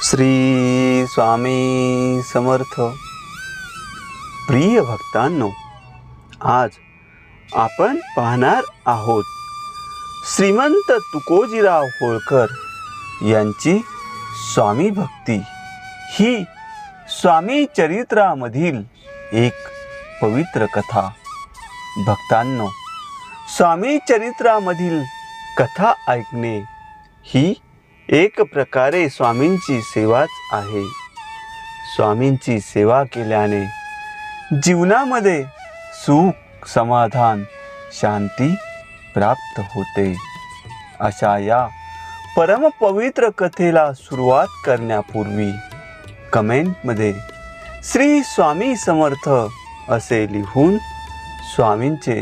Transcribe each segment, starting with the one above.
श्री स्वामी समर्थ. प्रिय भक्तांनो, आज आपण पाहणार आहोत श्रीमंत तुकोजीराव होळकर यांची स्वामी भक्ती ही स्वामी चरित्रामधील एक पवित्र कथा. भक्तांनो, स्वामी चरित्रामधील कथा ऐकणे ही एक प्रकारे स्वामींची सेवाच आहे. स्वामींची सेवा केल्याने जीवनामध्ये सुख, समाधान, शांती प्राप्त होते. अशा या परमपवित्र कथेला सुरुवात करण्यापूर्वी कमेंटमध्ये श्री स्वामी समर्थ असे लिहून स्वामींचे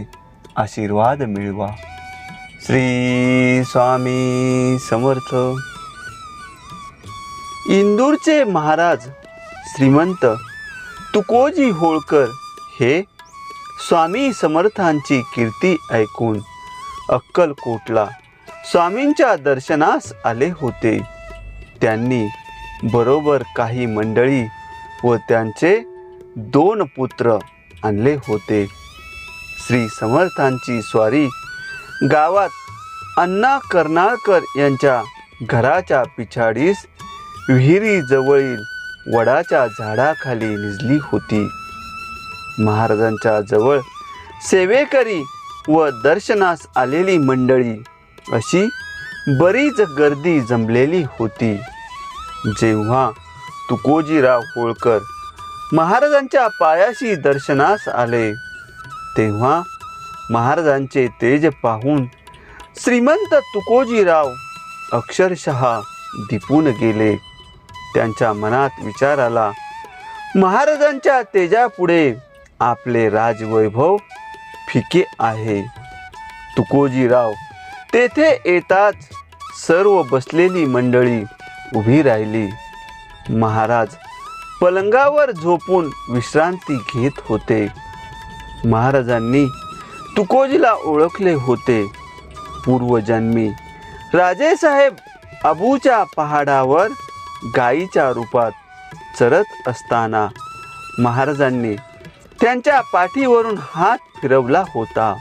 आशीर्वाद मिळवा. श्री स्वामी समर्थ. इंदूरचे महाराज श्रीमंत तुकोजी होळकर हे स्वामी समर्थांची कीर्ती ऐकून अक्कलकोटला स्वामींच्या दर्शनास आले होते. त्यांनी बरोबर काही मंडळी व त्यांचे 2 पुत्र आणले होते. श्री समर्थांची स्वारी गावात अण्णा कर्नाळकर यांच्या घराच्या पिछाडीस विहिरीजवळील वडाच्या झाडाखाली निजली होती. महाराजांच्या जवळ सेवेकरी व दर्शनास आलेली मंडळी अशी बरीच गर्दी जमलेली होती. जेव्हा तुकोजीराव होळकर महाराजांच्या पायाशी दर्शनास आले तेव्हा महाराजांचे तेज पाहून श्रीमंत तुकोजीराव अक्षरशः दिपून गेले. त्यांच्या मनात विचार आला, महाराजांच्या तेजापुढे आपले राजवैभव फिके आहे. तुकोजीराव तेथे येताच सर्व बसलेली मंडळी उभी राहिली. महाराज पलंगावर झोपून विश्रांती घेत होते. महाराजांनी तुकोजीला ओळखले होते. पूर्वजन्मी राजेसाहेब अबूच्या पहाडावर गायीच्या रूपात चरत असताना महाराजांनी त्यांच्या पाठीवरून हात फिरवला होता.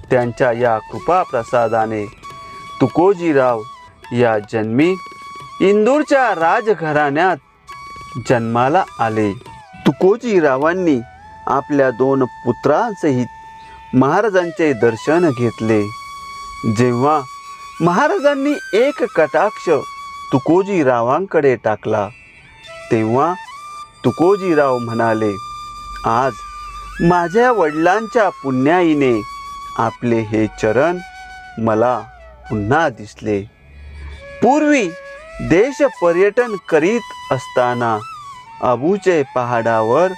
त्यांच्या या कृपाप्रसादाने तुकोजीराव या जन्मी इंदूरच्या राजघराण्यात जन्माला आले. तुकोजीरावांनी आपल्या 2 पुत्रांसहित महाराजांचे दर्शन घेतले. जेव्हा महाराजांनी एक कटाक्ष तुकोजीरावांकडे टाकला तेव्हा तुकोजीराव म्हणाले, आज माझ्या वडिलांच्या पुण्याईने आपले हे चरण मला पुन्हा दिसले. पूर्वी देश पर्यटन करीत असताना अबूचे पहाडावर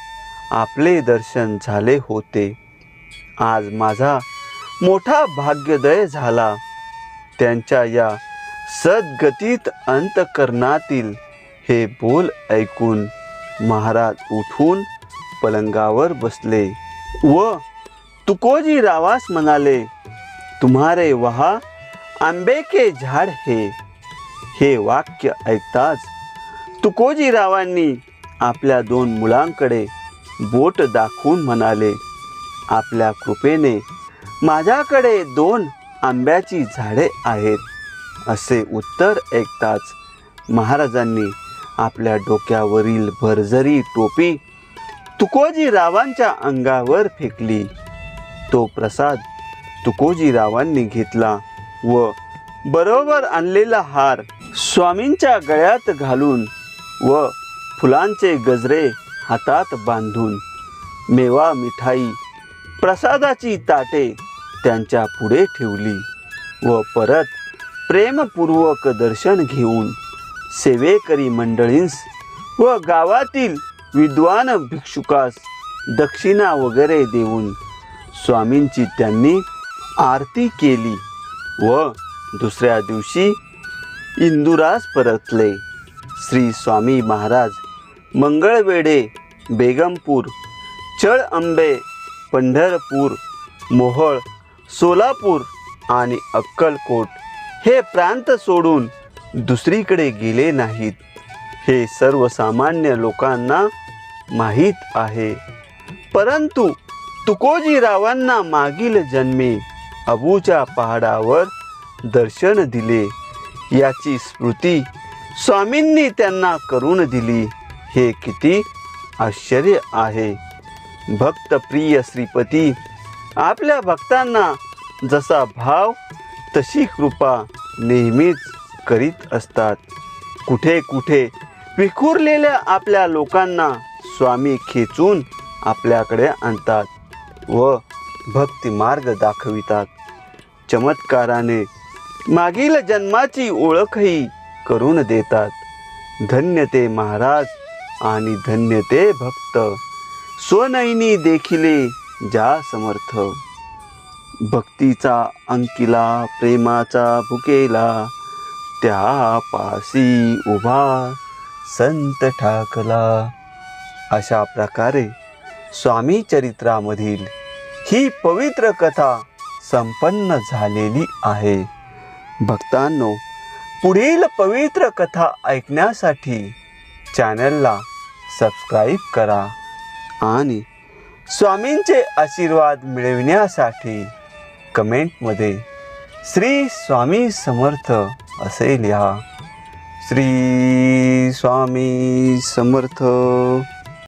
आपले दर्शन झाले होते. आज माझा मोठा भाग्योदय झाला. त्यांच्या या सद्गतीत अंतकरणातील हे बोल ऐकून महाराज उठून पलंगावर बसले व तुकोजीरावास म्हणाले, तुम्हारे वहा आंबे के झाड है. हे वाक्य ऐकताच तुकोजीरावांनी आपल्या 2 मुलांकडे बोट दाखवून म्हणाले, आपल्या कृपेने माझ्याकडे 2 आंब्याची झाडे आहेत. असे उत्तर ऐकताच महाराजांनी आपल्या डोक्यावरील भरजरी टोपी तुकोजीरावांच्या अंगावर फेकली. तो प्रसाद तुकोजीरावांनी घेतला व बरोबर आणलेला हार स्वामींच्या गळ्यात घालून व फुलांचे गजरे हातात बांधून मेवा, मिठाई, प्रसादाची ताटे त्यांच्या पुढे ठेवली व परत प्रेमपूर्वक दर्शन घेऊन सेवेकरी मंडळींस व गावातील विद्वान भिक्षुकास दक्षिणा वगैरे देऊन स्वामींची त्यांनी आरती केली व दुसऱ्या दिवशी इंदुरास परतले. श्री स्वामी महाराज मंगळवेढे, बेगमपूर, चळअंबे, पंढरपूर, मोहोळ, सोलापूर आणि अक्कलकोट हे प्रांत सोडून दुसरीकडे गेले नाहीत. हे सर्वसामान्य लोकांना माहीत आहे. परंतु तुकोजीरावांना मागील जन्मी अबूच्या पहाडावर दर्शन दिले याची स्मृती स्वामींनी त्यांना करून दिली. हे किती आश्चर्य आहे. भक्तप्रिय श्रीपती आपल्या भक्तांना जसा भाव तशी कृपा नेहमीच करीत असतात. कुठे कुठे विखुरलेल्या आपल्या लोकांना स्वामी खेचून आपल्याकडे आणतात व भक्ती मार्ग दाखवितात. चमत्काराने मागील जन्माची ओळखही करून देतात. धन्य ते महाराज आणि धन्य ते भक्त, स्वनयनी देखिले ज्या समर्थ. भक्तीचा अंकिला प्रेमाचा भुकेला, त्या पासी उभा संत ठाकला. अशा प्रकारे स्वामी चरित्रामधील ही पवित्र कथा संपन्न झालेली आहे. भक्तांनो, पुढील पवित्र कथा ऐकण्यासाठी चॅनलला सबस्क्राईब करा आणि स्वामींचे आशीर्वाद मिळविण्यासाठी कमेंटमध्ये श्री स्वामी समर्थ असे लिहा. श्री स्वामी समर्थ.